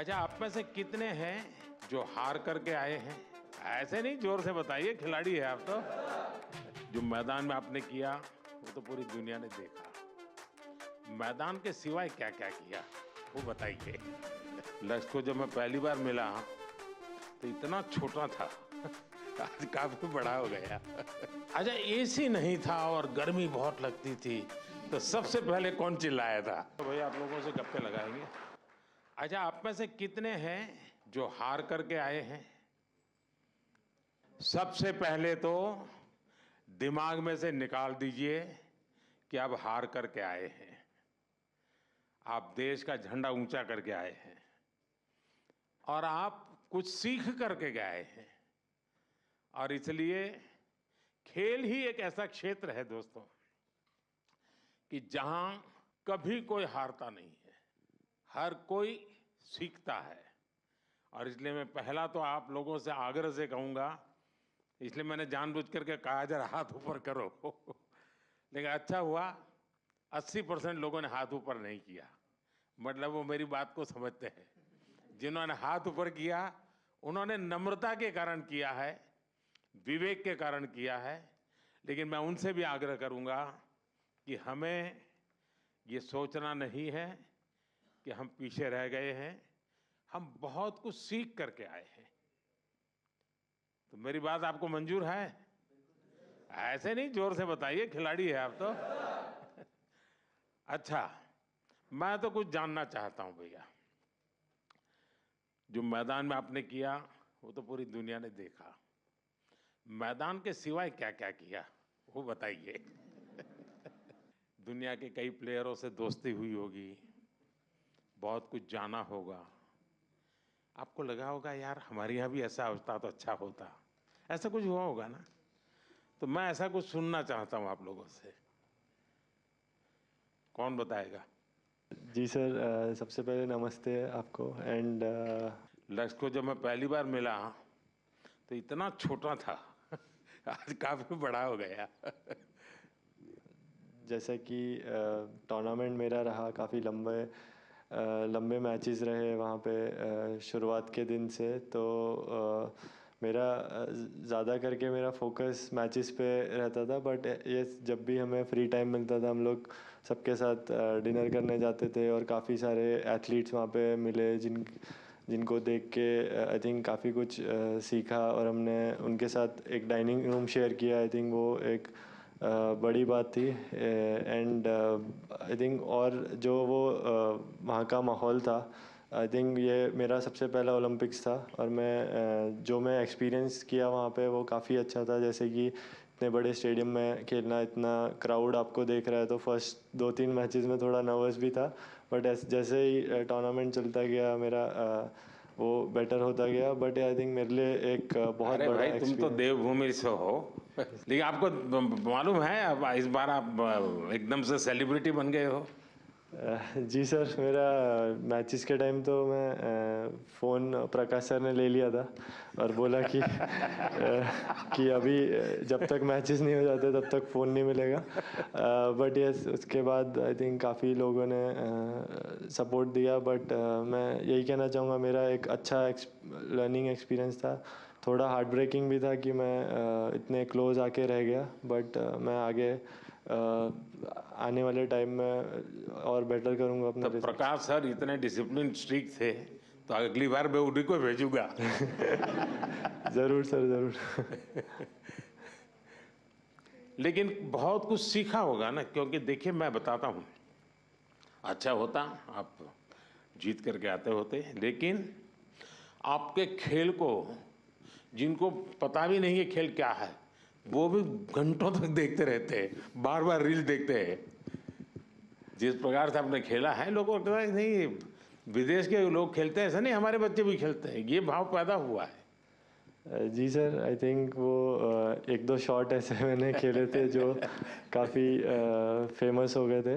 अच्छा, आप में से कितने हैं जो हार करके आए हैं? ऐसे नहीं, जोर से बताइए, खिलाड़ी है आप तो। जो मैदान में आपने किया वो तो पूरी दुनिया ने देखा। मैदान के सिवाय क्या क्या किया वो बताइए। लक्ष्य को जब मैं पहली बार मिला तो इतना छोटा था, आज काफी बड़ा हो गया। अच्छा, एसी नहीं था और गर्मी बहुत लगती थी, तो सबसे पहले कौन चिल्लाया था? तो भैया आप लोगों से गप्पे लगाएंगे। अच्छा, आप में से कितने हैं जो हार करके आए हैं? सबसे पहले तो दिमाग में से निकाल दीजिए कि आप हार करके आए हैं। आप देश का झंडा ऊंचा करके आए हैं और आप कुछ सीख करके गए हैं। और इसलिए खेल ही एक ऐसा क्षेत्र है दोस्तों कि जहां कभी कोई हारता नहीं है, हर कोई सीखता है। और इसलिए मैं पहला तो आप लोगों से आग्रह से कहूंगा, इसलिए मैंने जानबूझ करके कहा जरा हाथ ऊपर करो। लेकिन अच्छा हुआ 80% लोगों ने हाथ ऊपर नहीं किया, मतलब वो मेरी बात को समझते हैं। जिन्होंने हाथ ऊपर किया उन्होंने नम्रता के कारण किया है, विवेक के कारण किया है। लेकिन मैं उनसे भी आग्रह करूंगा कि हमें ये सोचना नहीं है कि हम पीछे रह गए हैं, हम बहुत कुछ सीख करके आए हैं। तो मेरी बात आपको मंजूर है? ऐसे नहीं, जोर से बताइए, खिलाड़ी है आप तो। अच्छा, मैं तो कुछ जानना चाहता हूं भैया। जो मैदान में आपने किया वो तो पूरी दुनिया ने देखा। मैदान के सिवाय क्या क्या किया वो बताइए। दुनिया के कई प्लेयरों से दोस्ती हुई होगी, बहुत कुछ जाना होगा। आपको लगा होगा यार हमारे यहाँ भी ऐसा होता तो अच्छा होता, ऐसा कुछ हुआ होगा ना? तो मैं ऐसा कुछ सुनना चाहता हूँ आप लोगों से। कौन बताएगा? जी सर, सबसे पहले नमस्ते आपको एंड लक्ष्य को जब मैं पहली बार मिला तो इतना छोटा था, आज काफी बड़ा हो गया। जैसा कि टूर्नामेंट मेरा रहा काफ़ी लंबे मैचेस रहे वहाँ पे शुरुआत के दिन से। तो मेरा ज़्यादा करके मेरा फोकस मैचेस पे रहता था। बट ये जब भी हमें फ्री टाइम मिलता था हम लोग सबके साथ डिनर करने जाते थे और काफ़ी सारे एथलीट्स वहाँ पे मिले जिनको देख के आई थिंक काफ़ी कुछ सीखा और हमने उनके साथ एक डाइनिंग रूम शेयर किया। आई थिंक वो एक बड़ी बात थी। एंड आई थिंक और जो वो वहाँ का माहौल था, आई थिंक ये मेरा सबसे पहला ओलंपिक्स था और जो मैं एक्सपीरियंस किया वहाँ पे वो काफ़ी अच्छा था। जैसे कि इतने बड़े स्टेडियम में खेलना, इतना क्राउड आपको देख रहा है, तो फर्स्ट 2-3 मैचेस में थोड़ा नर्वस भी था। बट जैसे ही टूर्नामेंट चलता गया मेरा वो बेटर होता गया। बट आई थिंक मेरे लिए एक बहुत अरे बड़ा भाई, तुम तो एक्सपीरियंस। देवभूमि से हो। लेकिन आपको मालूम है अब इस बार आप एकदम से सेलिब्रिटी बन गए हो। जी सर, मेरा मैचेस के टाइम तो मैं फ़ोन प्रकाश सर ने ले लिया था और बोला कि अभी जब तक मैचेस नहीं हो जाते तब तक फ़ोन नहीं मिलेगा। बट यस, उसके बाद आई थिंक काफ़ी लोगों ने सपोर्ट दिया। बट मैं यही कहना चाहूँगा, मेरा एक अच्छा लर्निंग एक्सपीरियंस था। थोड़ा हार्ट ब्रेकिंग भी था कि मैं इतने क्लोज आके रह गया। बट मैं आगे आने वाले टाइम में और बेटर करूंगा अपना तो रिजल्ट। प्रकाश सर इतने डिसिप्लिन स्ट्रिक्ट थे, तो अगली बार मैं उन्हीं को भेजूंगा। ज़रूर सर, ज़रूर। लेकिन बहुत कुछ सीखा होगा ना, क्योंकि देखिए मैं बताता हूँ, अच्छा होता आप जीत करके आते होते, लेकिन आपके खेल को जिनको पता भी नहीं है खेल क्या है, वो भी घंटों तक देखते रहते हैं, बार बार रील देखते हैं। जिस प्रकार से आपने खेला है, लोगों को लगता है नहीं विदेश के लोग खेलते हैं, ऐसा नहीं हमारे बच्चे भी खेलते हैं, ये भाव पैदा हुआ है। जी सर, आई थिंक वो एक दो शॉट ऐसे मैंने खेले थे जो काफ़ी फेमस हो गए थे।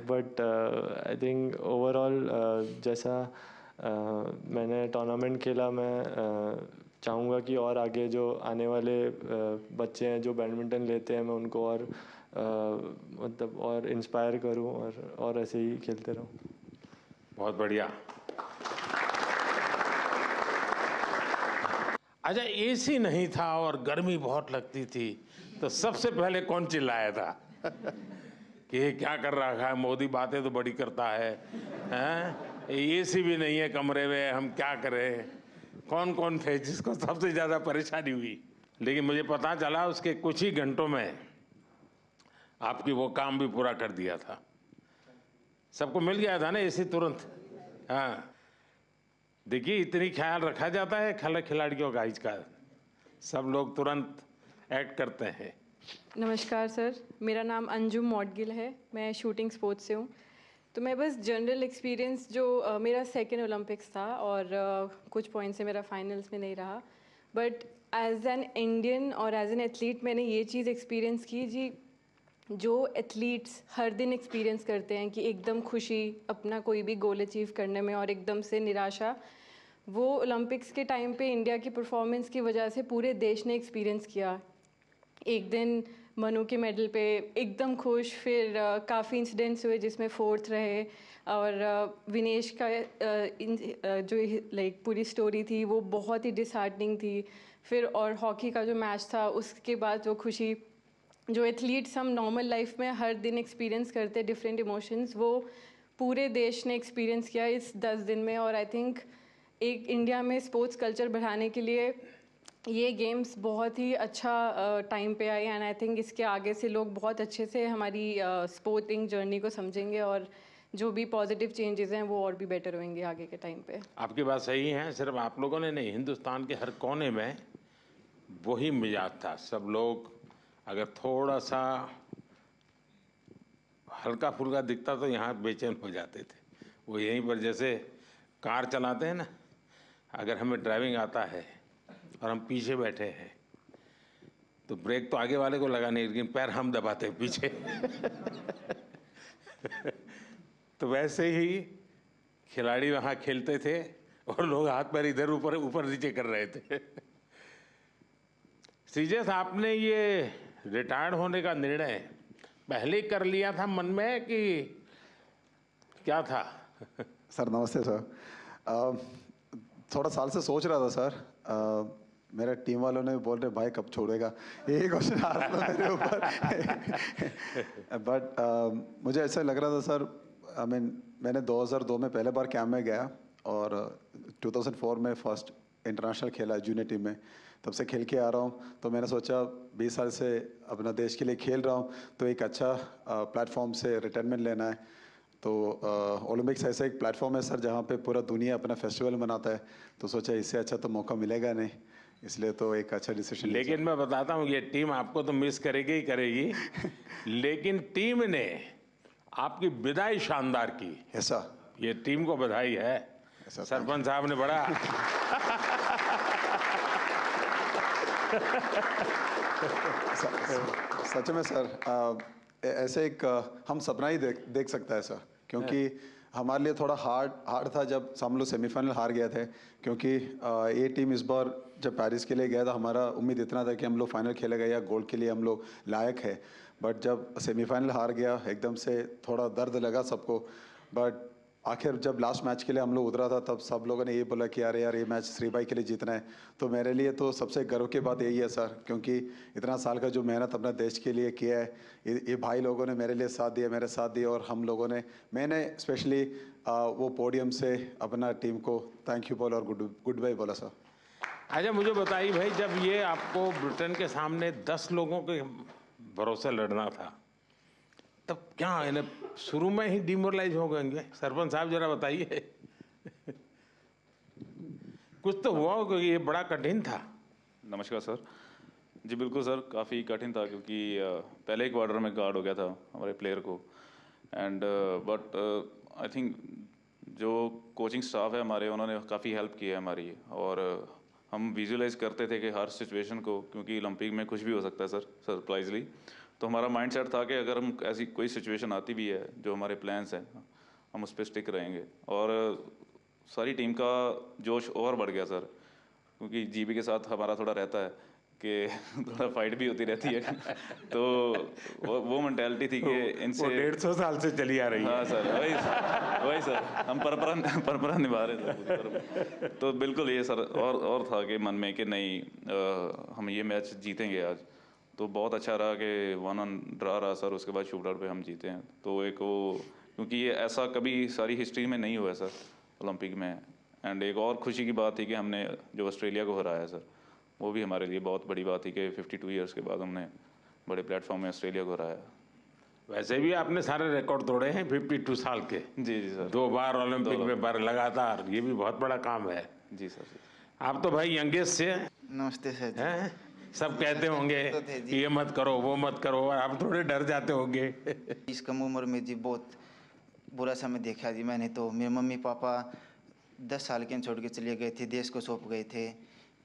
बट आई थिंक ओवरऑल जैसा मैंने टूर्नामेंट खेला, मैं चाहूँगा कि और आगे जो आने वाले बच्चे हैं जो बैडमिंटन लेते हैं, मैं उनको और मतलब और इंस्पायर करूँ और ऐसे ही खेलते रहूँ। बहुत बढ़िया। अच्छा, एसी नहीं था और गर्मी बहुत लगती थी, तो सबसे पहले कौन चिल्लाया था कि ये क्या कर रहा है मोदी, बातें तो बड़ी करता है, हैं? एसी भी नहीं है कमरे में, हम क्या करें? कौन कौन थे जिसको सबसे ज़्यादा परेशानी हुई? लेकिन मुझे पता चला उसके कुछ ही घंटों में आपकी वो काम भी पूरा कर दिया था। सबको मिल गया था ना एसी तुरंत। हाँ, देखिए इतनी ख्याल रखा जाता है खिलाड़ियों का इसका, सब लोग तुरंत एक्ट करते हैं। नमस्कार सर, मेरा नाम अंजुम मौडगिल है, मैं शूटिंग स्पोर्ट्स से हूँ। तो मैं बस जनरल एक्सपीरियंस जो मेरा सेकेंड ओलंपिक्स था और कुछ पॉइंट से मेरा फाइनल्स में नहीं रहा, बट एज एन इंडियन और एज एन एथलीट मैंने ये चीज़ एक्सपीरियंस की जी, जो एथलीट्स हर दिन एक्सपीरियंस करते हैं कि एकदम खुशी अपना कोई भी गोल अचीव करने में और एकदम से निराशा, वो ओलंपिक्स के टाइम पे इंडिया की परफॉर्मेंस की वजह से पूरे देश ने एक्सपीरियंस किया। एक दिन मनु के मेडल पे एकदम खुश, फिर काफ़ी इंसिडेंट्स हुए जिसमें फोर्थ रहे, और विनेश का जो लाइक पूरी स्टोरी थी वो बहुत ही डिसहार्टनिंग थी। फिर और हॉकी का जो मैच था उसके बाद वो खुशी, जो एथलीट्स हम नॉर्मल लाइफ में हर दिन एक्सपीरियंस करते डिफरेंट इमोशंस, वो पूरे देश ने एक्सपीरियंस किया इस 10 दिन में। और आई थिंक एक इंडिया में स्पोर्ट्स कल्चर बढ़ाने के लिए ये गेम्स बहुत ही अच्छा टाइम पे आई, एंड आई थिंक इसके आगे से लोग बहुत अच्छे से हमारी स्पोर्टिंग जर्नी को समझेंगे और जो भी पॉजिटिव चेंजेस हैं वो और भी बेटर होंगे आगे के टाइम पे। आपकी बात सही है, सिर्फ आप लोगों ने नहीं, हिंदुस्तान के हर कोने में वही मिजाज था। सब लोग अगर थोड़ा सा हल्का फुल्का दिखता तो यहाँ बेचैन हो जाते थे। वो यहीं पर जैसे कार चलाते हैं ना, अगर हमें ड्राइविंग आता है और हम पीछे बैठे हैं तो ब्रेक तो आगे वाले को लगाने, लेकिन पैर हम दबाते हैं पीछे तो वैसे ही खिलाड़ी वहाँ खेलते थे और लोग हाथ पैर इधर ऊपर ऊपर नीचे कर रहे थे श्रीजेश, आपने ये रिटायर्ड होने का निर्णय पहले कर लिया था मन में कि क्या था? सर नमस्ते सर। थोड़ा साल से सोच रहा था सर। मेरे टीम वालों ने बोल रहे भाई कब छोड़ेगा, यही क्वेश्चन आ रहा था मेरे ऊपर बट मुझे ऐसा लग रहा था सर, आई मीन मैंने 2002 में पहले बार कैंप में गया और 2004 में फर्स्ट इंटरनेशनल खेला जूनियर टीम में, तब से खेल के आ रहा हूँ। तो मैंने सोचा 20 साल से अपना देश के लिए खेल रहा हूँ तो एक अच्छा प्लेटफॉर्म से रिटायरमेंट लेना है। तो ओलंपिक्स ऐसा एक प्लेटफॉर्म है सर जहाँ पे पूरा दुनिया अपना फेस्टिवल मनाता है, तो सोचा इससे अच्छा तो मौका मिलेगा नहीं, इसलिए तो एक अच्छा डिसीजन। लेकिन मैं बताता हूँ ये टीम आपको तो मिस करेगी ही करेगी लेकिन टीम ने आपकी विदाई शानदार की। ऐसा ये टीम को बधाई है, सरपंच साहब ने बड़ा सच में सर ऐसे एक हम सपना ही देख सकता है सर, क्योंकि हमारे लिए थोड़ा हार्ड था जब हम लोग सेमीफाइनल हार गए थे, क्योंकि ये टीम इस बार जब पेरिस के लिए गया था हमारा उम्मीद इतना था कि हम लोग फाइनल खेलेगा या गोल्ड के लिए हम लोग लायक है, बट जब सेमीफाइनल हार गया एकदम से थोड़ा दर्द लगा सबको। बट आखिर जब लास्ट मैच के लिए हम लोग उतरा था तब सब लोगों ने ये बोला कि यार ये मैच श्रीबाई के लिए जीतना है। तो मेरे लिए तो सबसे गर्व की बात यही है सर, क्योंकि इतना साल का जो मेहनत अपना देश के लिए किया है, ये भाई लोगों ने मेरे लिए साथ दिया, मेरे साथ दिया, और हम लोगों ने, मैंने स्पेशली वो पोडियम से अपना टीम को थैंक यू बोला और गुड बाय बोला सर। अच्छा मुझे बताइए भाई, जब ये आपको ब्रिटेन के सामने 10 लोगों के भरोसे लड़ना था तब क्या इन्हें शुरू में ही डिमोरलाइज हो गएंगे? सरपंच साहब जरा बताइए कुछ तो हुआ होगा, ये बड़ा कठिन था। नमस्कार सर। जी बिल्कुल सर, काफ़ी कठिन था क्योंकि पहले ही क्वार्टर में गार्ड हो गया था हमारे प्लेयर को, एंड बट आई थिंक जो कोचिंग स्टाफ है हमारे, उन्होंने काफ़ी हेल्प की है हमारी, और हम विजुलाइज करते थे कि हर सिचुएशन को, क्योंकि ओलंपिक में कुछ भी हो सकता है सर सरप्राइजली। तो हमारा माइंडसेट था कि अगर हम ऐसी कोई सिचुएशन आती भी है, जो हमारे प्लान्स हैं हम उस पर स्टिक रहेंगे, और सारी टीम का जोश और बढ़ गया सर, क्योंकि जीबी के साथ हमारा थोड़ा रहता है कि थोड़ा फाइट भी होती रहती है। तो वो मेंटालिटी थी कि इनसे 150 साल से चली आ रही है। हाँ सर, वही सर, हम परंपरा निभा रहे थे पूरी तरह। तो बिल्कुल ये सर और था कि मन में कि नहीं हम ये मैच जीतेंगे आज। तो बहुत अच्छा रहा कि 1-1 ड्रा रहा सर, उसके बाद शूट आउट पे हम जीते हैं। तो एक वो, क्योंकि ये ऐसा कभी सारी हिस्ट्री में नहीं हुआ सर ओलंपिक में। एंड एक और खुशी की बात थी कि हमने जो ऑस्ट्रेलिया को हराया सर, वो भी हमारे लिए बहुत बड़ी बात थी कि 52 ईयर्स के बाद हमने बड़े प्लेटफॉर्म में ऑस्ट्रेलिया को हराया। वैसे भी आपने सारे रिकॉर्ड तोड़े हैं 52 साल के। जी जी सर, 2 बार ओलंपिक में बार लगातार, ये भी बहुत बड़ा काम है। जी सर जी। आप तो भाई यंगेस्ट से नमस्ते सर जी। हैं, सब कहते होंगे कि ये मत करो वो मत करो, और आप थोड़े डर जाते होंगे। इस कम उम्र में जी बहुत बुरा समय देखा जी मैंने। तो मेरे मम्मी पापा 10 साल के छोड़ के चले गए थे, देश को सौंप गए थे।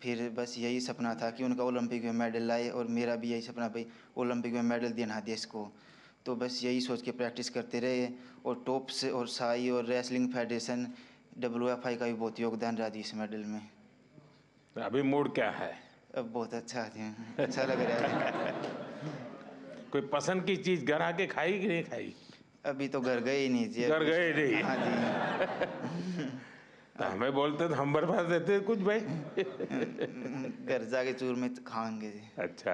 फिर बस यही सपना था कि उनका ओलंपिक में मेडल लाए, और मेरा भी यही सपना भाई ओलंपिक में मेडल देना देश को। तो बस यही सोच के प्रैक्टिस करते रहे। और टॉप्स और साई और रेसलिंग फेडरेशन WFI का भी बहुत योगदान रहा जी इस मेडल में। अभी मूड क्या है? अब बहुत अच्छा है, अच्छा लग रहा है। कोई पसंद की चीज घर आके खाई कि नहीं खाई? अभी तो घर गए ही नहीं जी। घर गए नहीं? हाँ जी। तो हमें बोलते तो हम बर्बाद देते कुछ भाई। घर जाके चूर में खाएंगे जी। अच्छा।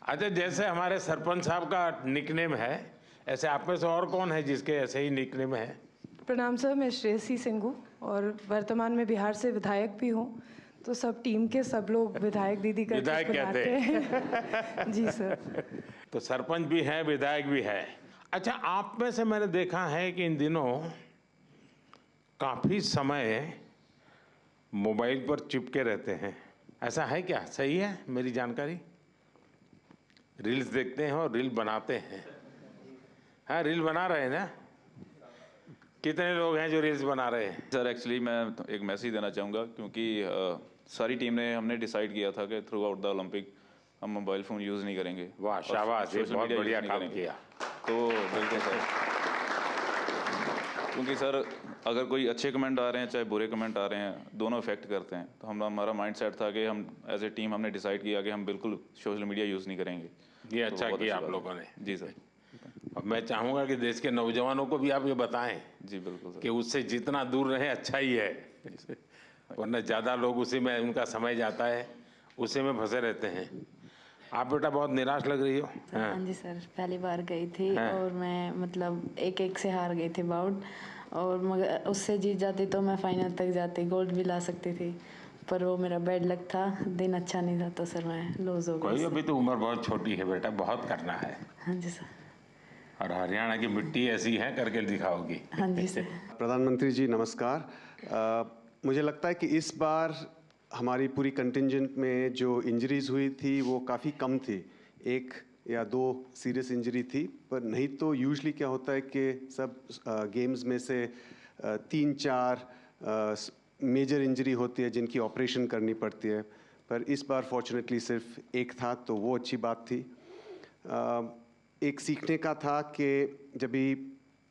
अच्छा, जैसे हमारे सरपंच साहब का निकनेम है, ऐसे आप में से और कौन है जिसके ऐसे ही निकनेम है? प्रणाम सर, मैं श्रेयसी सिंह हूँ और वर्तमान में बिहार से विधायक भी हूँ। तो सब टीम के सब लोग विधायक दीदी करके विधायक बुलाते कहते हैं। जी सर। तो सरपंच भी है, विधायक भी है। अच्छा, आप में से मैंने देखा है कि इन दिनों काफी समय मोबाइल पर चिपके रहते हैं, ऐसा है क्या? सही है मेरी जानकारी? रील्स देखते हैं और रील बनाते हैं। हाँ, रील बना रहे हैं ना? कितने लोग हैं जो रील्स बना रहे हैं? सर एक्चुअली मैं एक मैसेज देना चाहूँगा, क्योंकि सारी टीम ने हमने डिसाइड किया था कि थ्रू आउट द ओलंपिक हम मोबाइल फ़ोन यूज़ नहीं करेंगे। वाह, शाबाश, ये सोशल बहुत मीडिया बढ़िया यूज़ काम नहीं करेंगे। किया। तो बिल्कुल सर, क्योंकि सर अगर कोई अच्छे कमेंट आ रहे हैं चाहे बुरे कमेंट आ रहे हैं, दोनों इफेक्ट करते हैं। तो हमारा माइंड सेट था कि हम एज ए टीम हमने डिसाइड किया कि हम बिल्कुल सोशल मीडिया यूज़ नहीं करेंगे। ये तो अच्छा बहुत किया अच्छी आप बात लोगों है। ने। जी सर। अब मैं चाहूंगा कि देश के नौजवानों को भी आप ये बताएं जी बिल्कुल सर। कि उससे जितना दूर रहे अच्छा ही है, वरना ज़्यादा लोग उसी में उनका समय जाता है, उसी में फंसे रहते हैं। आप बेटा बहुत निराश लग रही हो। हाँ जी सर, पहली बार गई थी और मैं मतलब एक से हार गई थी बाउट, और मगर उससे जीत जाती तो मैं फाइनल तक जाती, गोल्ड भी ला सकती थी। पर वो मेरा बैड लक था, दिन अच्छा नहीं था, तो सर मैं लूज हो गई। कोई, अभी तो उम्र बहुत छोटी है बेटा, बहुत करना है। हाँ जी सर। और हरियाणा की मिट्टी ऐसी है, करके दिखाओगी। हाँ जी सर। प्रधानमंत्री जी नमस्कार। मुझे लगता है कि इस बार हमारी पूरी कंटिंजेंट में जो इंजरीज हुई थी वो काफ़ी कम थी, 1 या 2 सीरियस इंजरी थी। पर नहीं तो यूजुअली क्या होता है कि सब गेम्स में से 3-4 मेजर इंजरी होती है जिनकी ऑपरेशन करनी पड़ती है। पर इस बार फॉर्चुनेटली सिर्फ 1 था, तो वो अच्छी बात थी। एक सीखने का था कि जब भी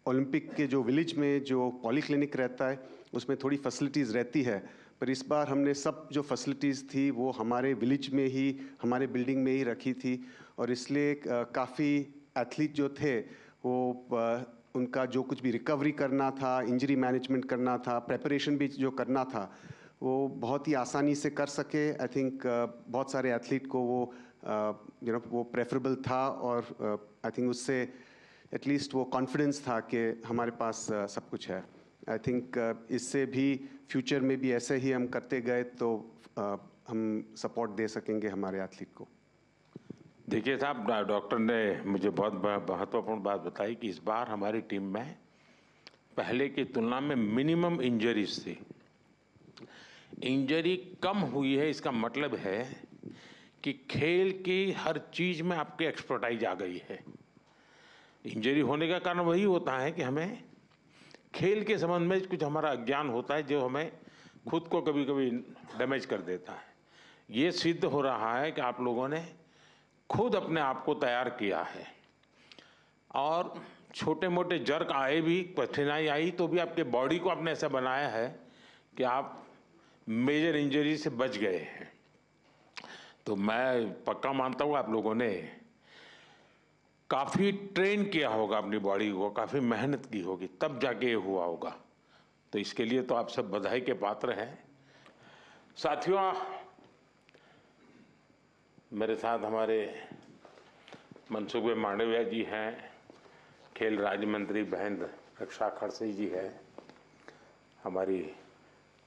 ओलंपिक के जो विलेज में जो पॉलीक्लिनिक रहता है उसमें थोड़ी फैसिलिटीज़ रहती है, पर इस बार हमने सब जो फैसिलिटीज़ थी वो हमारे विलेज में ही, हमारे बिल्डिंग में ही रखी थी। और इसलिए काफ़ी एथलीट जो थे वो उनका जो कुछ भी रिकवरी करना था, इंजरी मैनेजमेंट करना था, प्रेपरेशन भी जो करना था, वो बहुत ही आसानी से कर सके। आई थिंक बहुत सारे एथलीट को वो वो प्रेफरेबल था, और आई थिंक उससे एटलीस्ट वो कॉन्फिडेंस था कि हमारे पास सब कुछ है। आई थिंक इससे भी फ्यूचर में भी ऐसे ही हम करते गए तो हम सपोर्ट दे सकेंगे हमारे एथलीट को। देखिए साहब, डॉक्टर ने मुझे बहुत महत्वपूर्ण बात बताई कि इस बार हमारी टीम में पहले की तुलना में मिनिमम इंजरीज थी। इंजरी कम हुई है, इसका मतलब है कि खेल की हर चीज में आपकी एक्सपर्टाइज आ गई है। इंजरी होने का कारण वही होता है कि हमें खेल के संबंध में कुछ हमारा अज्ञान होता है जो हमें खुद को कभी कभी डैमेज कर देता है। ये सिद्ध हो रहा है कि आप लोगों ने खुद अपने आप को तैयार किया है, और छोटे मोटे जर्क आए भी, कठिनाई आई तो भी आपके बॉडी को आपने ऐसा बनाया है कि आप मेजर इंजरी से बच गए हैं। तो मैं पक्का मानता हूँ आप लोगों ने काफ़ी ट्रेन किया होगा अपनी बॉडी को, काफ़ी मेहनत की होगी, तब जाके ये हुआ होगा। तो इसके लिए तो आप सब बधाई के पात्र हैं। साथियों, मेरे साथ हमारे मनसुख भाई मांडविया जी हैं, खेल राज्य मंत्री बहन रक्षा खड़से जी है, हमारी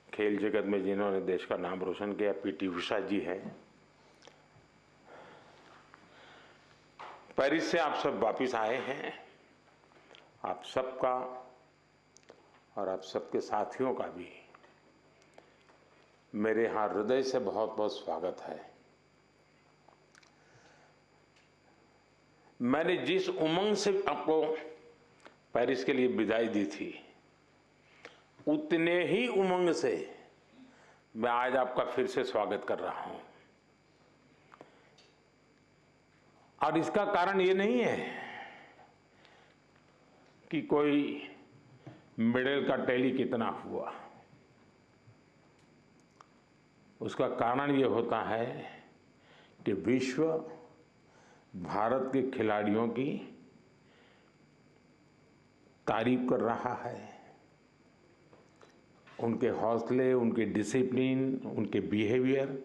खेल जगत में जिन्होंने देश का नाम रोशन किया पीटी उषा जी हैं। पेरिस से आप सब वापिस आए हैं। आप सबका और आप सबके साथियों का भी मेरे यहाँ हृदय से बहुत बहुत स्वागत है। मैंने जिस उमंग से आपको पेरिस के लिए विदाई दी थी, उतने ही उमंग से मैं आज आपका फिर से स्वागत कर रहा हूं। और इसका कारण ये नहीं है कि कोई मेडल का टैली कितना हुआ, उसका कारण ये होता है कि विश्व भारत के खिलाड़ियों की तारीफ कर रहा है। उनके हौसले, उनके डिसिप्लिन, उनके बिहेवियर,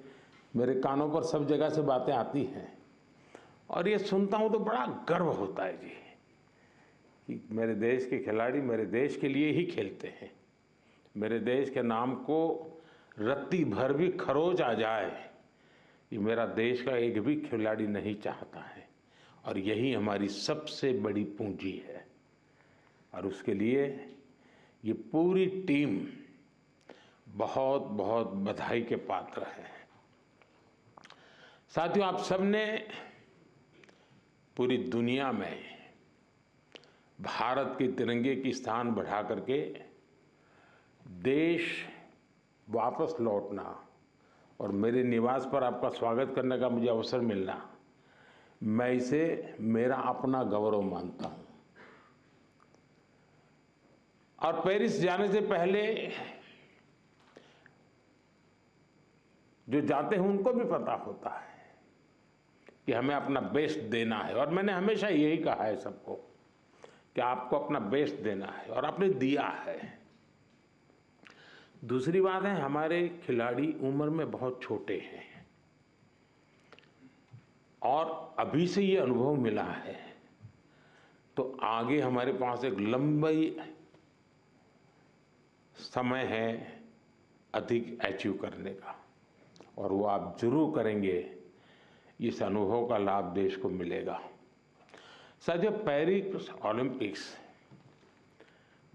मेरे कानों पर सब जगह से बातें आती हैं और ये सुनता हूँ तो बड़ा गर्व होता है जी कि मेरे देश के खिलाड़ी मेरे देश के लिए ही खेलते हैं। मेरे देश के नाम को रत्ती भर भी खरोच आ जाए, ये मेरा देश का एक भी खिलाड़ी नहीं चाहता है और यही हमारी सबसे बड़ी पूंजी है। और उसके लिए ये पूरी टीम बहुत बहुत बधाई के पात्र है। साथियों, आप सबने पूरी दुनिया में भारत के तिरंगे की स्थान बढ़ा करके देश वापस लौटना और मेरे निवास पर आपका स्वागत करने का मुझे अवसर मिलना, मैं इसे मेरा अपना गौरव मानता हूं। और पेरिस जाने से पहले जो जाते हैं उनको भी पता होता है कि हमें अपना बेस्ट देना है और मैंने हमेशा यही कहा है सबको कि आपको अपना बेस्ट देना है और आपने दिया है। दूसरी बात है, हमारे खिलाड़ी उम्र में बहुत छोटे हैं और अभी से ये अनुभव मिला है, तो आगे हमारे पास एक लंबी समय है अधिक अचीव करने का और वो आप जरूर करेंगे। इस अनुभव का लाभ देश को मिलेगा। साथियों, पेरिस ओलंपिक्स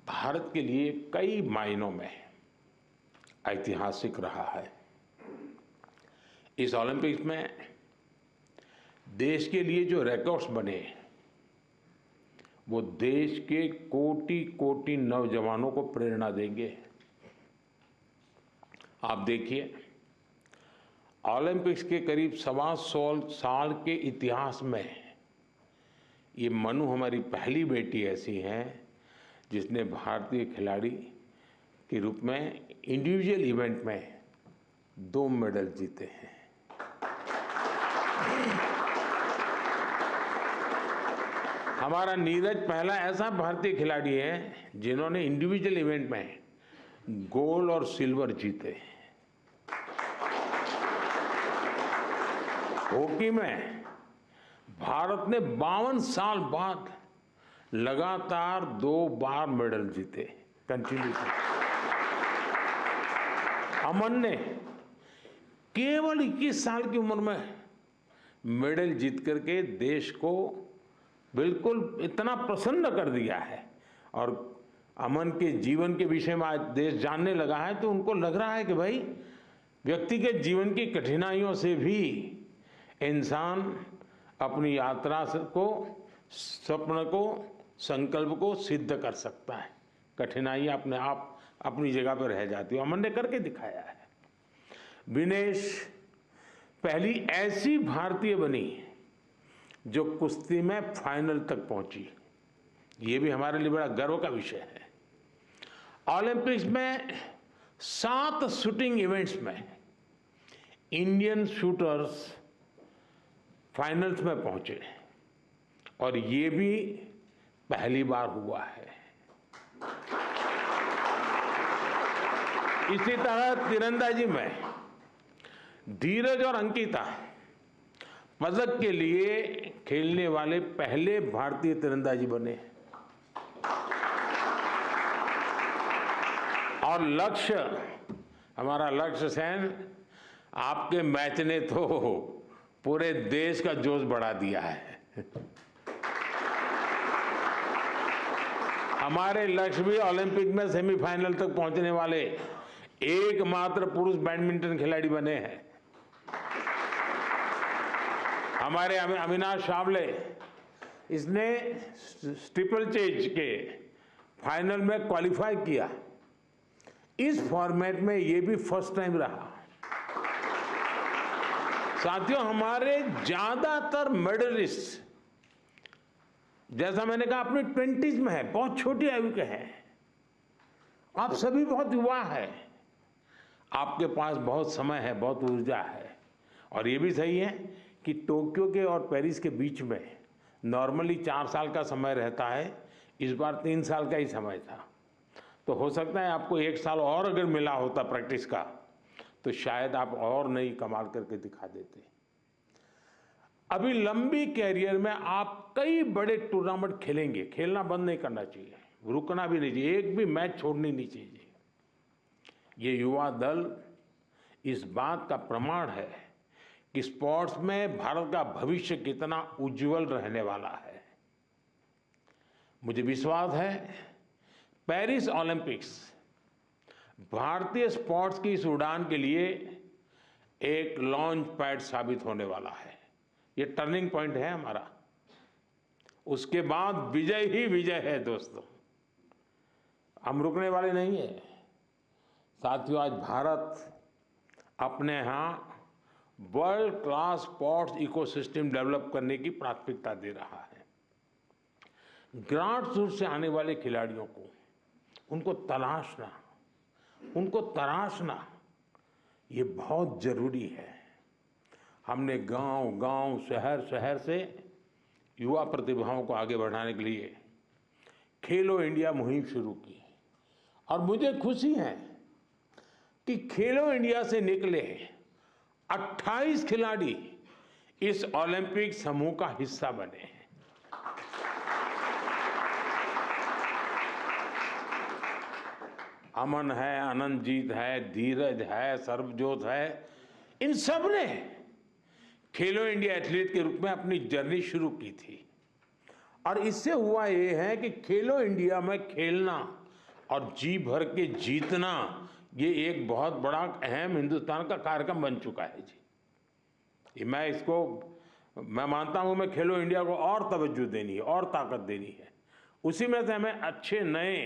भारत के लिए कई मायनों में ऐतिहासिक रहा है। इस ओलंपिक्स में देश के लिए जो रिकॉर्ड्स बने वो देश के कोटि कोटि नौजवानों को प्रेरणा देंगे। आप देखिए, ओलंपिक्स के करीब 125 साल के इतिहास में ये मनु हमारी पहली बेटी ऐसी है जिसने भारतीय खिलाड़ी के रूप में इंडिविजुअल इवेंट में 2 मेडल जीते हैं। हमारा नीरज पहला ऐसा भारतीय खिलाड़ी है जिन्होंने इंडिविजुअल इवेंट में गोल्ड और सिल्वर जीते। हॉकी में भारत ने 52 साल बाद लगातार 2 बार मेडल जीते कंटिन्यू। अमन ने केवल 21 साल की उम्र में मेडल जीत करके देश को बिल्कुल इतना प्रसन्न कर दिया है और अमन के जीवन के विषय में आज देश जानने लगा है, तो उनको लग रहा है कि भाई व्यक्तिगत जीवन की कठिनाइयों से भी इंसान अपनी यात्रा को, स्वप्न को, संकल्प को सिद्ध कर सकता है। कठिनाइयां अपने आप अपनी जगह पर रह जाती है। अमन ने करके दिखाया है। विनेश पहली ऐसी भारतीय बनी जो कुश्ती में फाइनल तक पहुंची। ये भी हमारे लिए बड़ा गर्व का विषय है। ओलंपिक्स में 7 शूटिंग इवेंट्स में इंडियन शूटर्स फाइनल्स में पहुंचे और ये भी पहली बार हुआ है। इसी तरह तीरंदाजी में धीरज और अंकिता पदक के लिए खेलने वाले पहले भारतीय तीरंदाजी बने और हमारा लक्ष्य सेन, आपके मैच ने तो पूरे देश का जोश बढ़ा दिया है। हमारे लक्ष्य भी ओलंपिक में सेमीफाइनल तक पहुंचने वाले एकमात्र पुरुष बैडमिंटन खिलाड़ी बने हैं। हमारे अविनाश शावले, इसने ट्रिपल चेज के फाइनल में क्वालिफाई किया। इस फॉर्मेट में ये भी फर्स्ट टाइम रहा। साथियों, हमारे ज्यादातर मेडलिस्ट, जैसा मैंने कहा, अपनी 20s में है, बहुत छोटी आयु के हैं। आप सभी बहुत युवा हैं, आपके पास बहुत समय है, बहुत ऊर्जा है। और ये भी सही है कि टोक्यो के और पेरिस के बीच में नॉर्मली 4 साल का समय रहता है, इस बार 3 साल का ही समय था। तो हो सकता है आपको 1 साल और अगर मिला होता प्रैक्टिस का, तो शायद आप और नई कमाल करके दिखा देते। अभी लंबी कैरियर में आप कई बड़े टूर्नामेंट खेलेंगे, खेलना बंद नहीं करना चाहिए, रुकना भी नहीं चाहिए, एक भी मैच छोड़नी नहीं चाहिए। ये युवा दल इस बात का प्रमाण है कि स्पोर्ट्स में भारत का भविष्य कितना उज्जवल रहने वाला है। मुझे विश्वास है पेरिस ओलंपिक्स भारतीय स्पोर्ट्स की इस उड़ान के लिए एक लॉन्च पैड साबित होने वाला है। ये टर्निंग पॉइंट है हमारा। उसके बाद विजय ही विजय है दोस्तों, हम रुकने वाले नहीं है। साथियों, आज भारत अपने यहाँ world class sports ecosystem develop करने की प्राथमिकता दे रहा है। ग्रासरूट से आने वाले खिलाड़ियों को उनको तराशना ये बहुत जरूरी है। हमने गांव-गांव, शहर-शहर से युवा प्रतिभाओं को आगे बढ़ाने के लिए खेलो इंडिया मुहिम शुरू की और मुझे खुशी है कि खेलो इंडिया से निकले 28 खिलाड़ी इस ओलंपिक समूह का हिस्सा बने हैं। अमन है, अनंतजीत है, धीरज है, सर्वजोत है, इन सब ने खेलो इंडिया एथलीट के रूप में अपनी जर्नी शुरू की थी। और इससे हुआ ये है कि खेलो इंडिया में खेलना और जी भर के जीतना, ये एक बहुत बड़ा अहम हिंदुस्तान का कार्यक्रम बन चुका है जी। मैं मानता हूँ मैं खेलो इंडिया को और तवज्जो देनी है और ताकत देनी है। उसी में से हमें अच्छे नए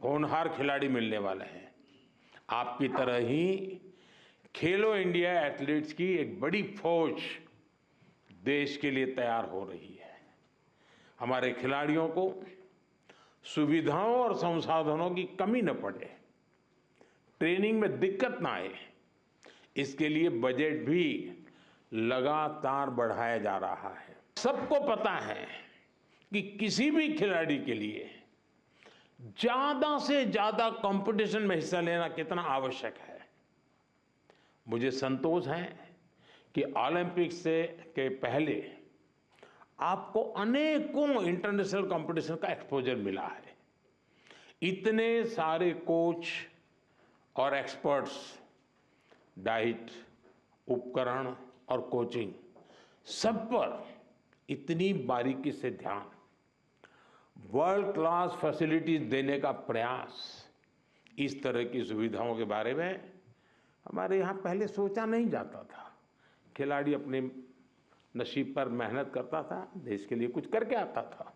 होनहार खिलाड़ी मिलने वाले हैं। आपकी तरह ही खेलो इंडिया एथलीट्स की एक बड़ी फौज देश के लिए तैयार हो रही है। हमारे खिलाड़ियों को सुविधाओं और संसाधनों की कमी न पड़े, ट्रेनिंग में दिक्कत ना आए, इसके लिए बजट भी लगातार बढ़ाया जा रहा है। सबको पता है कि किसी भी खिलाड़ी के लिए ज्यादा से ज्यादा कंपटीशन में हिस्सा लेना कितना आवश्यक है। मुझे संतोष है कि ओलंपिक्स के पहले आपको अनेकों इंटरनेशनल कंपटीशन का एक्सपोजर मिला है। इतने सारे कोच और एक्सपर्ट्स, डाइट, उपकरण और कोचिंग, सब पर इतनी बारीकी से ध्यान, वर्ल्ड क्लास फैसिलिटीज देने का प्रयास, इस तरह की सुविधाओं के बारे में हमारे यहाँ पहले सोचा नहीं जाता था। खिलाड़ी अपने नसीब पर मेहनत करता था, देश के लिए कुछ करके आता था,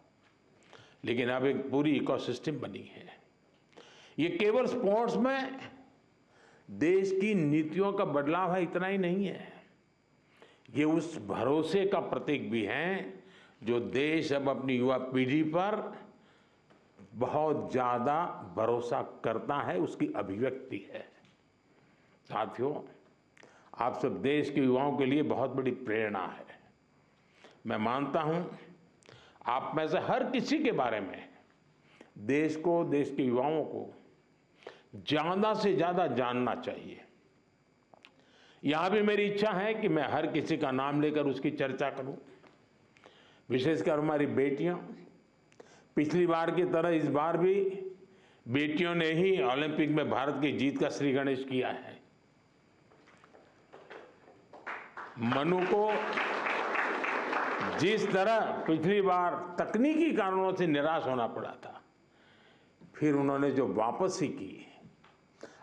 लेकिन अब एक पूरी इकोसिस्टम बनी है। ये केवल स्पोर्ट्स में देश की नीतियों का बदलाव है, इतना ही नहीं है, ये उस भरोसे का प्रतीक भी है जो देश अब अपनी युवा पीढ़ी पर बहुत ज़्यादा भरोसा करता है, उसकी अभिव्यक्ति है। साथियों, आप सब देश के युवाओं के लिए बहुत बड़ी प्रेरणा है। मैं मानता हूं आप में से हर किसी के बारे में देश को, देश के युवाओं को ज़्यादा से ज़्यादा जानना चाहिए। यहाँ भी मेरी इच्छा है कि मैं हर किसी का नाम लेकर उसकी चर्चा करूं, विशेषकर हमारी बेटियां। पिछली बार की तरह इस बार भी बेटियों ने ही ओलंपिक में भारत की जीत का श्री गणेश किया है। मनु को जिस तरह पिछली बार तकनीकी कारणों से निराश होना पड़ा था, फिर उन्होंने जो वापसी की,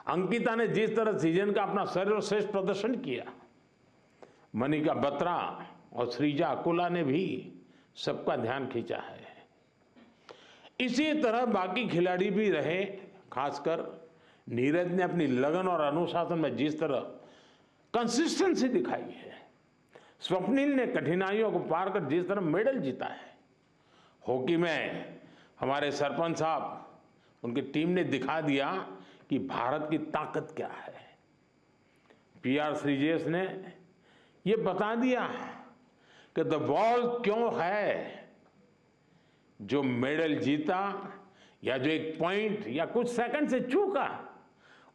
अंकिता ने जिस तरह सीजन का अपना सर्वश्रेष्ठ प्रदर्शन किया, मनिका बत्रा और श्रीजा अकोला ने भी सबका ध्यान खींचा है। इसी तरह बाकी खिलाड़ी भी रहे, खासकर नीरज ने अपनी लगन और अनुशासन में जिस तरह कंसिस्टेंसी दिखाई है, स्वप्निल ने कठिनाइयों को पार कर जिस तरह मेडल जीता है, हॉकी में हमारे सरपंच साहब, उनकी टीम ने दिखा दिया कि भारत की ताकत क्या है। PR श्रीजेश ने ये बता दिया कि द बॉल क्यों है। जो मेडल जीता या जो एक पॉइंट या कुछ सेकंड से चूका,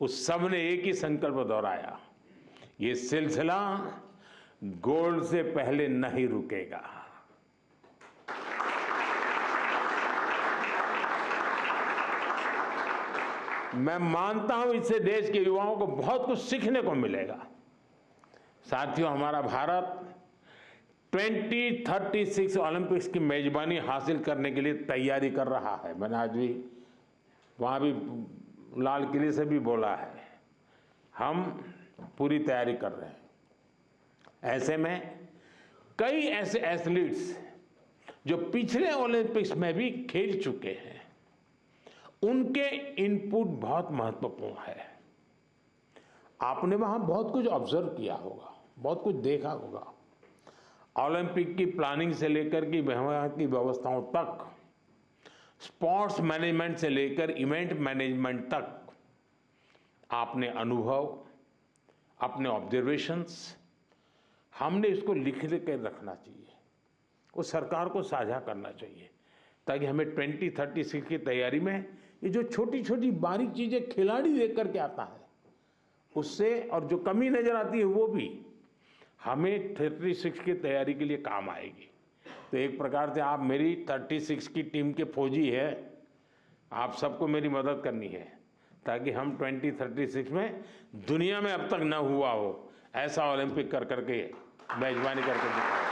उस सब ने एक ही संकल्प दोहराया, ये सिलसिला गोल्ड से पहले नहीं रुकेगा। मैं मानता हूं इससे देश के युवाओं को बहुत कुछ सीखने को मिलेगा। साथियों, हमारा भारत 2036 ओलंपिक्स की मेजबानी हासिल करने के लिए तैयारी कर रहा है। मैंने आज भी वहाँ भी लाल किले से भी बोला है, हम पूरी तैयारी कर रहे हैं। ऐसे में कई ऐसे एथलीट्स जो पिछले ओलंपिक्स में भी खेल चुके हैं, उनके इनपुट बहुत महत्वपूर्ण है। आपने वहाँ बहुत कुछ ऑब्जर्व किया होगा, बहुत कुछ देखा होगा। ओलंपिक की प्लानिंग से लेकर की वहाँ की व्यवस्थाओं तक, स्पोर्ट्स मैनेजमेंट से लेकर इवेंट मैनेजमेंट तक आपने अनुभव, अपने ऑब्जर्वेशंस, हमने इसको लिख कर रखना चाहिए, वो सरकार को साझा करना चाहिए, ताकि हमें 2036 की तैयारी में ये जो छोटी छोटी बारीक चीज़ें खिलाड़ी देख करके आता है, उससे और जो कमी नज़र आती है वो भी हमें 36 की तैयारी के लिए काम आएगी। तो एक प्रकार से आप मेरी 36 की टीम के फौजी है, आप सबको मेरी मदद करनी है, ताकि हम 2036 में दुनिया में अब तक न हुआ हो ऐसा ओलंपिक कर करके मेजबानी करके दिखाएं।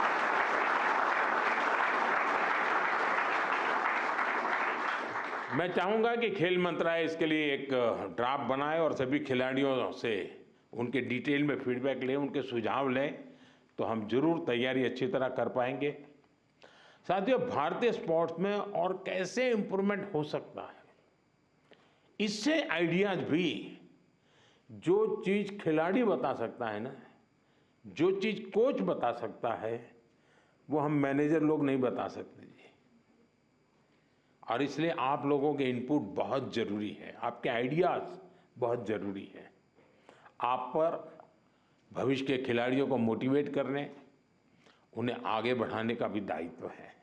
मैं चाहूँगा कि खेल मंत्रालय इसके लिए एक ड्राफ्ट बनाए और सभी खिलाड़ियों से उनके डिटेल में फीडबैक लें, उनके सुझाव लें, तो हम जरूर तैयारी अच्छी तरह कर पाएंगे। साथियों, भारतीय स्पोर्ट्स में और कैसे इम्प्रूवमेंट हो सकता है, इससे आइडियाज भी, जो चीज़ खिलाड़ी बता सकता है ना, जो चीज़ कोच बता सकता है, वो हम मैनेजर लोग नहीं बता सकते जी। और इसलिए आप लोगों के इनपुट बहुत ज़रूरी है, आपके आइडियाज़ बहुत ज़रूरी है। आप पर भविष्य के खिलाड़ियों को मोटिवेट करने, उन्हें आगे बढ़ाने का भी दायित्व है।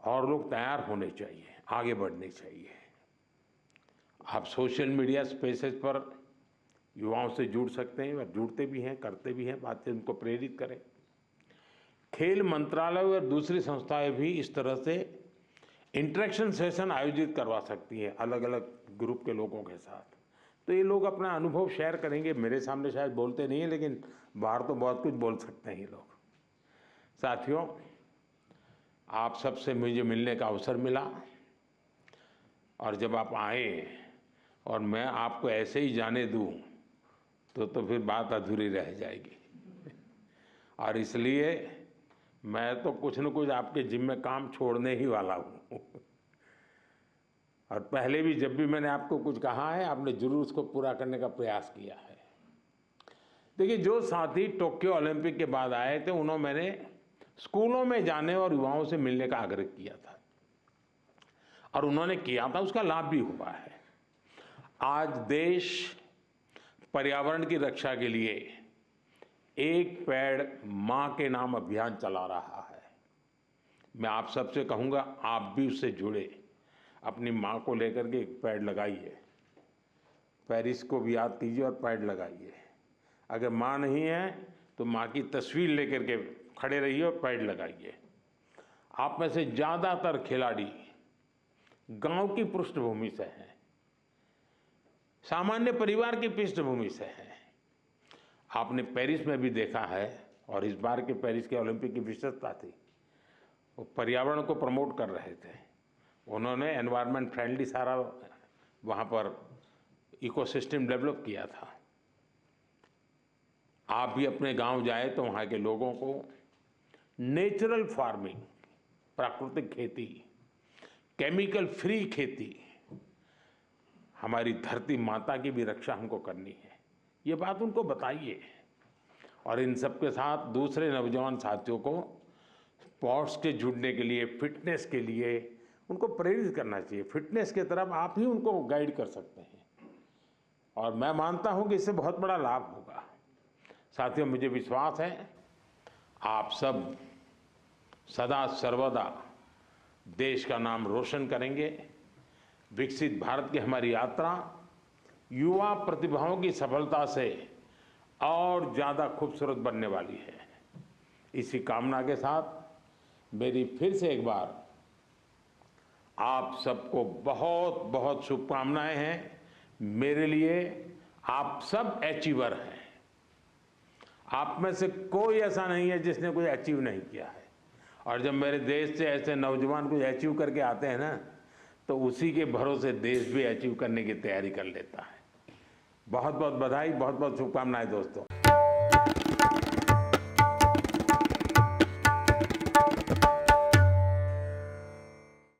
और लोग तैयार होने चाहिए, आगे बढ़ने चाहिए। आप सोशल मीडिया स्पेसेस पर युवाओं से जुड़ सकते हैं, और जुड़ते भी हैं, करते भी हैं, बातें उनको प्रेरित करें। खेल मंत्रालय और दूसरी संस्थाएं भी इस तरह से इंटरेक्शन सेशन आयोजित करवा सकती हैं अलग अलग ग्रुप के लोगों के साथ। तो ये लोग अपना अनुभव शेयर करेंगे। मेरे सामने शायद बोलते नहीं हैं, लेकिन बाहर तो बहुत कुछ बोल सकते हैं ये लोग। साथियों, आप सबसे मुझे मिलने का अवसर मिला, और जब आप आए और मैं आपको ऐसे ही जाने दूं तो फिर बात अधूरी रह जाएगी। और इसलिए मैं तो कुछ न कुछ आपके जिम्मे काम छोड़ने ही वाला हूँ। और पहले भी जब भी मैंने आपको कुछ कहा है, आपने जरूर उसको पूरा करने का प्रयास किया है। देखिए, जो साथी टोक्यो ओलंपिक के बाद आए थे, उन्होंने मैंने स्कूलों में जाने और युवाओं से मिलने का आग्रह किया था, और उन्होंने किया था, उसका लाभ भी हुआ है। आज देश पर्यावरण की रक्षा के लिए एक पेड़ मां के नाम अभियान चला रहा है। मैं आप सबसे कहूंगा, आप भी उससे जुड़े, अपनी मां को लेकर के एक पेड़ लगाइए, पेरिस को भी याद कीजिए और पेड़ लगाइए। अगर मां नहीं है तो मां की तस्वीर लेकर के खड़े रहिए और पेड़ लगाइए। आप में से ज़्यादातर खिलाड़ी गांव की पृष्ठभूमि से हैं, सामान्य परिवार की पृष्ठभूमि से हैं। आपने पेरिस में भी देखा है, और इस बार के पेरिस के ओलंपिक की विशेषता थी, वो पर्यावरण को प्रमोट कर रहे थे। उन्होंने एनवायरनमेंट फ्रेंडली सारा वहाँ पर इकोसिस्टम डेवलप किया था। आप भी अपने गांव जाए तो वहाँ के लोगों को नेचुरल फार्मिंग, प्राकृतिक खेती, केमिकल फ्री खेती, हमारी धरती माता की भी रक्षा हमको करनी है, ये बात उनको बताइए। और इन सब के साथ दूसरे नौजवान साथियों को स्पोर्ट्स के जुड़ने के लिए, फिटनेस के लिए उनको प्रेरित करना चाहिए। फिटनेस की तरफ आप ही उनको गाइड कर सकते हैं, और मैं मानता हूं कि इससे बहुत बड़ा लाभ होगा। साथियों, मुझे विश्वास है आप सब सदा सर्वदा देश का नाम रोशन करेंगे। विकसित भारत की हमारी यात्रा युवा प्रतिभाओं की सफलता से और ज़्यादा खूबसूरत बनने वाली है। इसी कामना के साथ मेरी फिर से एक बार आप सबको बहुत बहुत शुभकामनाएं हैं। मेरे लिए आप सब अचीवर हैं। आप में से कोई ऐसा नहीं है जिसने कोई अचीव नहीं किया है। और जब मेरे देश से ऐसे नौजवान कुछ अचीव करके आते हैं ना, तो उसी के भरोसे देश भी अचीव करने की तैयारी कर लेता है। बहुत बहुत बधाई, बहुत बहुत शुभकामनाएं दोस्तों।